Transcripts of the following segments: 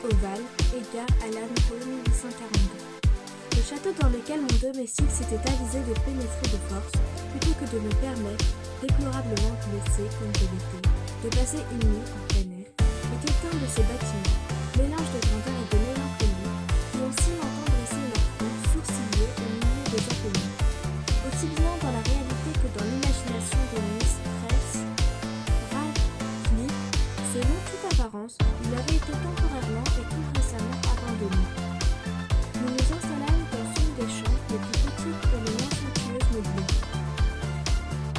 ovale et gare à l'année 1842. Le château dans lequel mon domestique s'était avisé de pénétrer de force, plutôt que de me permettre, déplorablement blessé comme je l'étais, de passer une nuit en plein air, était un de ces bâtiments, mélange de grandeur et de mélancolie, qui ont si longtemps dressé leur front sourcillé au milieu des Apennins. Aussi bien dans la réalité que dans l'imagination de Mistress Radcliffe, selon toute apparence, il avait été temporairement et tout récemment abandonné. Nous nous installâmes dans une des chambres les plus petites et les moins somptueuses meublées.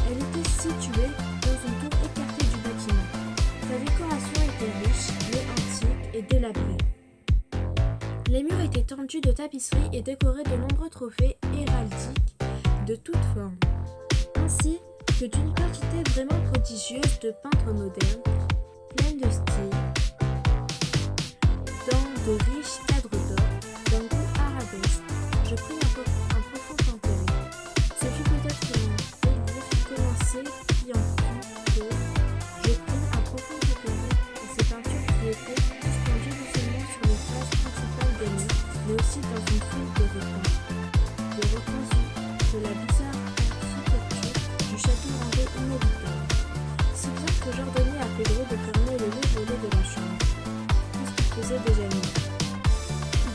Elle était située dans une tour écartée du bâtiment. Sa décoration était riche, mais antique et délabrée. Les murs étaient tendus de tapisseries et décorés de nombreux trophées héraldiques de toutes formes, ainsi que d'une quantité vraiment prodigieuse de peintres modernes, pleines de style, dans de riches cadres d'or, d'un goût arabesque. Je pris un profond intérêt. Ce fut peut-être mon délire qui commençait, qui en fut d'autres. Je pris un profond intérêt à ces peintures qui étaient suspendues non seulement sur les faces principales des murs, mais aussi dans une foule de recoins. Des recoins de la bizarre architecture du château rendait inévitable. Si bien que j'ordonnai à Pedro de fermer le haut volet de la chambre, puisqu'il faisait déjà nuit,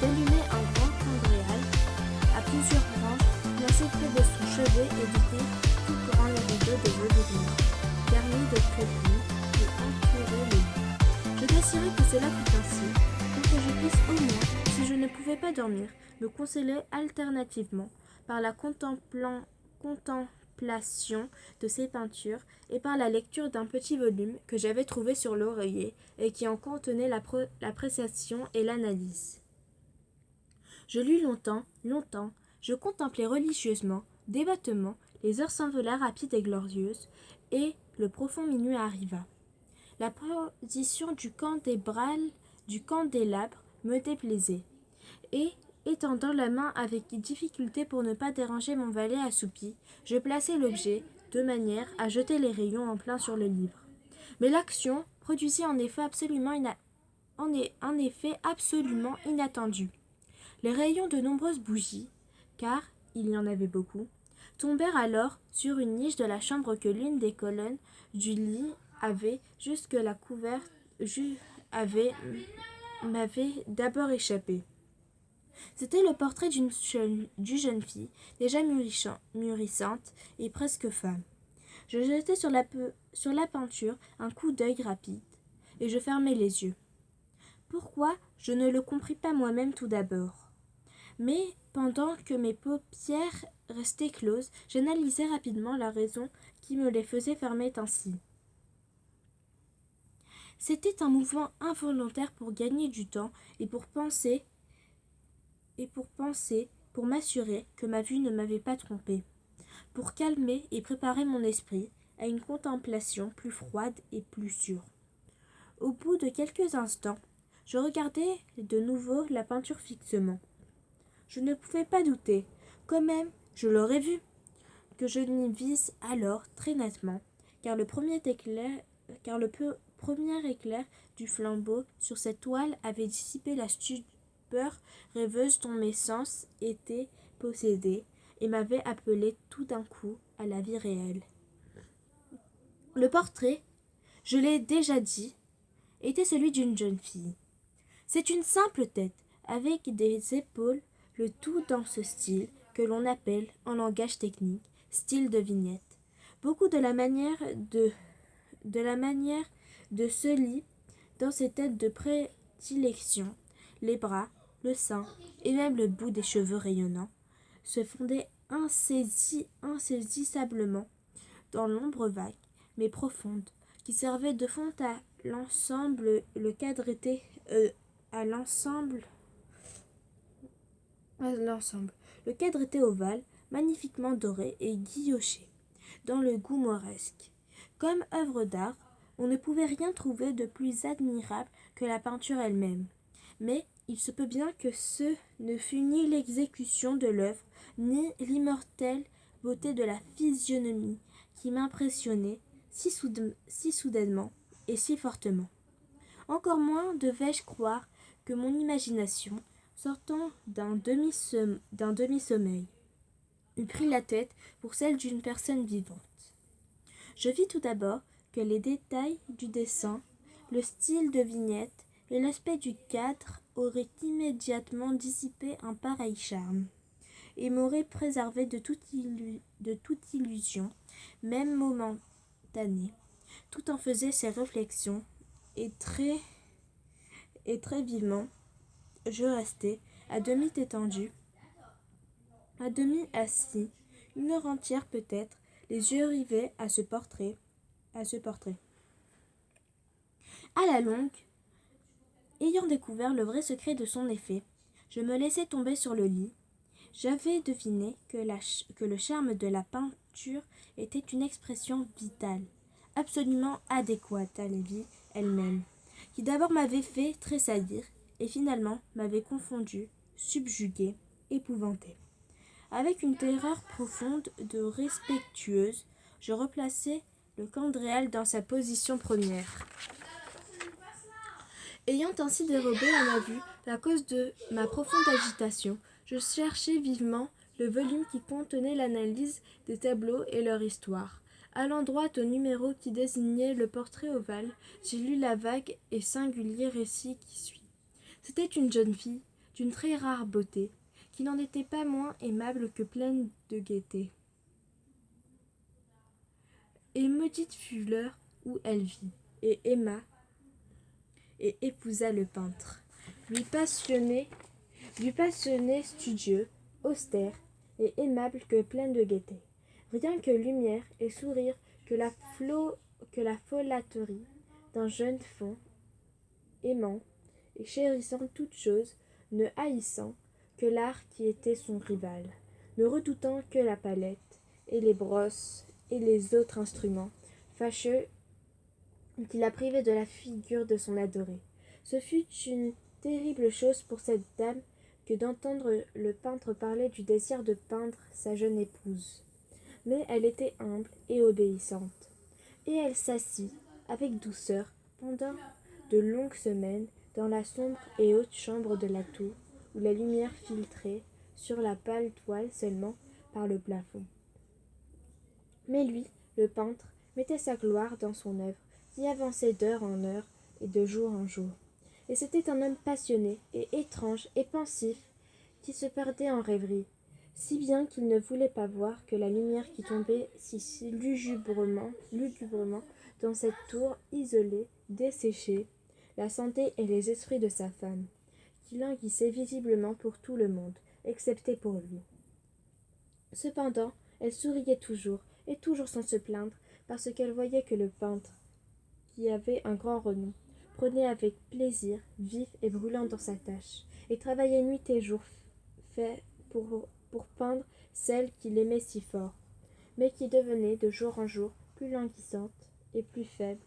d'allumer un grand candréal à plusieurs branches placé près de son chevet et d'ouvrir tout grand les rideaux de velours noir, garnis de crépines qui entouraient le lit. Je t'assurais que cela fut ainsi, pour que je puisse au moins, si je ne pouvais pas dormir, me consoler alternativement par la contemplation de ces peintures et par la lecture d'un petit volume que j'avais trouvé sur l'oreiller et qui en contenait l'appréciation et l'analyse. Je lus longtemps, je contemplai religieusement, dévotement, les heures s'envolèrent rapides et glorieuses, et le profond minuit arriva. La position du candélabre me déplaisait, et, étendant la main avec difficulté pour ne pas déranger mon valet assoupi, je plaçai l'objet, de manière à jeter les rayons en plein sur le livre. Mais l'action produisit un effet absolument inattendu. Les rayons de nombreuses bougies, car il y en avait beaucoup, tombèrent alors sur une niche de la chambre que l'une des colonnes du lit avait jusque-là couverte, m'avait d'abord échappé. C'était le portrait d'une jeune fille, déjà mûrissante et presque femme. Je jetai sur la peinture un coup d'œil rapide, et je fermai les yeux. Pourquoi, je ne le compris pas moi-même tout d'abord. Mais, pendant que mes paupières restaient closes, j'analysai rapidement la raison qui me les faisait fermer ainsi. C'était un mouvement involontaire pour gagner du temps et pour m'assurer que ma vue ne m'avait pas trompé, pour calmer et préparer mon esprit à une contemplation plus froide et plus sûre. Au bout de quelques instants, je regardai de nouveau la peinture fixement. Je ne pouvais pas douter, quand même je l'aurais vue, que je n'y vise alors très nettement, car le premier éclair du flambeau sur cette toile avait dissipé la stupeur rêveuse dont mes sens étaient possédés et m'avait appelé tout d'un coup à la vie réelle. Le portrait, je l'ai déjà dit, était celui d'une jeune fille. C'est une simple tête, avec des épaules, le tout dans ce style que l'on appelle, en langage technique, style de vignette. Beaucoup de la manière de se lit dans ces têtes de prédilection, les bras, le sein et même le bout des cheveux rayonnants se fondaient insaisissablement dans l'ombre vague mais profonde qui servait de fond à l'ensemble. Le cadre était Le cadre était ovale, magnifiquement doré et guilloché, dans le goût mauresque. Comme œuvre d'art, on ne pouvait rien trouver de plus admirable que la peinture elle-même. Mais il se peut bien que ce ne fût ni l'exécution de l'œuvre, ni l'immortelle beauté de la physionomie qui m'impressionnait si soudainement et si fortement. Encore moins devais-je croire que mon imagination, sortant d'un demi-sommeil, eût pris la tête pour celle d'une personne vivante. Je vis tout d'abord que les détails du dessin, le style de vignette et l'aspect du cadre auraient immédiatement dissipé un pareil charme et m'auraient préservé de toute illusion, même momentanée. Tout en faisait ces réflexions et très vivement, je restais à demi étendu, à demi assis, une heure entière peut-être, les yeux rivés à ce portrait. À la longue, ayant découvert le vrai secret de son effet, je me laissai tomber sur le lit. J'avais deviné que le charme de la peinture était une expression vitale, absolument adéquate à la vie elle-même, qui d'abord m'avait fait tressaillir et finalement m'avait confondu, subjugué, épouvanté. Avec une terreur profonde de respectueuse, je replaçai le candréal dans sa position première. Ayant ainsi dérobé à ma vue la cause de ma profonde agitation, je cherchai vivement le volume qui contenait l'analyse des tableaux et leur histoire. Allant droit au numéro qui désignait le portrait ovale, j'ai lu la vague et singulier récit qui suit. C'était une jeune fille d'une très rare beauté, qui n'en était pas moins aimable que pleine de gaieté. Et maudite fut l'heure où elle vit, et aima, et épousa le peintre. Lui passionné, studieux, austère et aimable que pleine de gaieté. Rien que lumière et sourire, que la folâterie d'un jeune fond, aimant et chérissant toutes choses, ne haïssant que l'art qui était son rival, ne redoutant que la palette et les brosses et les autres instruments fâcheux qui la privaient de la figure de son adoré. Ce fut une terrible chose pour cette dame que d'entendre le peintre parler du désir de peindre sa jeune épouse. Mais elle était humble et obéissante, et elle s'assit avec douceur pendant de longues semaines dans la sombre et haute chambre de la tour, où la lumière filtrait sur la pâle toile seulement par le plafond. Mais lui, le peintre, mettait sa gloire dans son œuvre, qui avançait d'heure en heure et de jour en jour. Et c'était un homme passionné et étrange et pensif, qui se perdait en rêverie, si bien qu'il ne voulait pas voir que la lumière qui tombait si lugubrement dans cette tour isolée, desséchée, la santé et les esprits de sa femme, qui languissaient visiblement pour tout le monde, excepté pour lui. Cependant, elle souriait toujours, et toujours sans se plaindre, parce qu'elle voyait que le peintre, qui avait un grand renom, prenait avec plaisir vif et brûlant dans sa tâche, et travaillait nuit et jour fait pour peindre celle qu'il aimait si fort, mais qui devenait de jour en jour plus languissante et plus faible,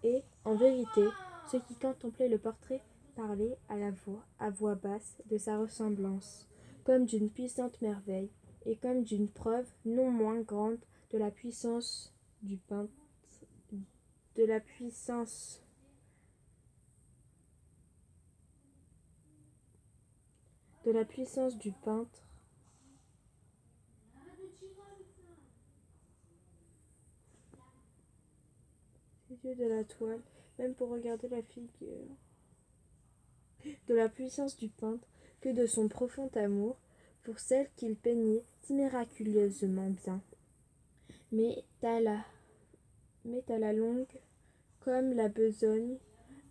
et, en vérité, ceux qui contemplaient le portrait parlaient à voix basse de sa ressemblance, comme d'une puissante merveille, et comme d'une preuve non moins grande de la puissance du peintre, de la puissance du peintre, les yeux de la toile, même pour regarder la figure, de la puissance du peintre, que de son profond amour pour celle qu'il peignait si miraculeusement bien. Mais à la longue, comme la besogne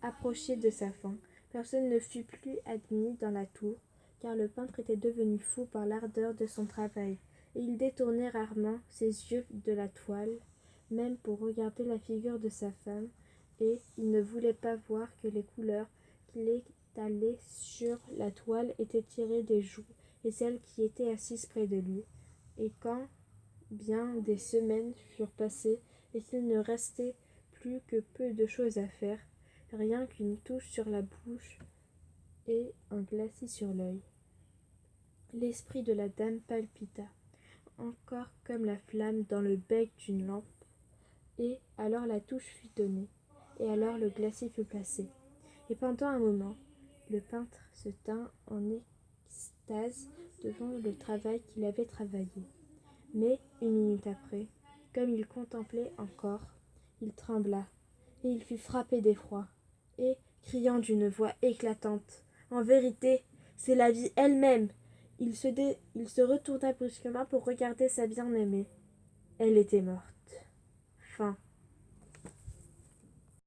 approchait de sa fin, personne ne fut plus admis dans la tour, car le peintre était devenu fou par l'ardeur de son travail, et il détournait rarement ses yeux de la toile, même pour regarder la figure de sa femme, et il ne voulait pas voir que les couleurs qu'il étalait sur la toile étaient tirées des joues et celles qui étaient assises près de lui, et quand bien des semaines furent passées et qu'il ne restait plus que peu de choses à faire, rien qu'une touche sur la bouche et un glacis sur l'œil. L'esprit de la dame palpita, encore comme la flamme dans le bec d'une lampe, et alors la touche fut donnée, et alors le glacis fut placé. Et pendant un moment, Le peintre se tint en extase devant le travail qu'il avait travaillé. Mais, une minute après, comme il contemplait encore, il trembla, et il fut frappé d'effroi, et, criant d'une voix éclatante, « En vérité, c'est la vie elle-même !» Il se retourna brusquement pour regarder sa bien-aimée. Elle était morte. Fin.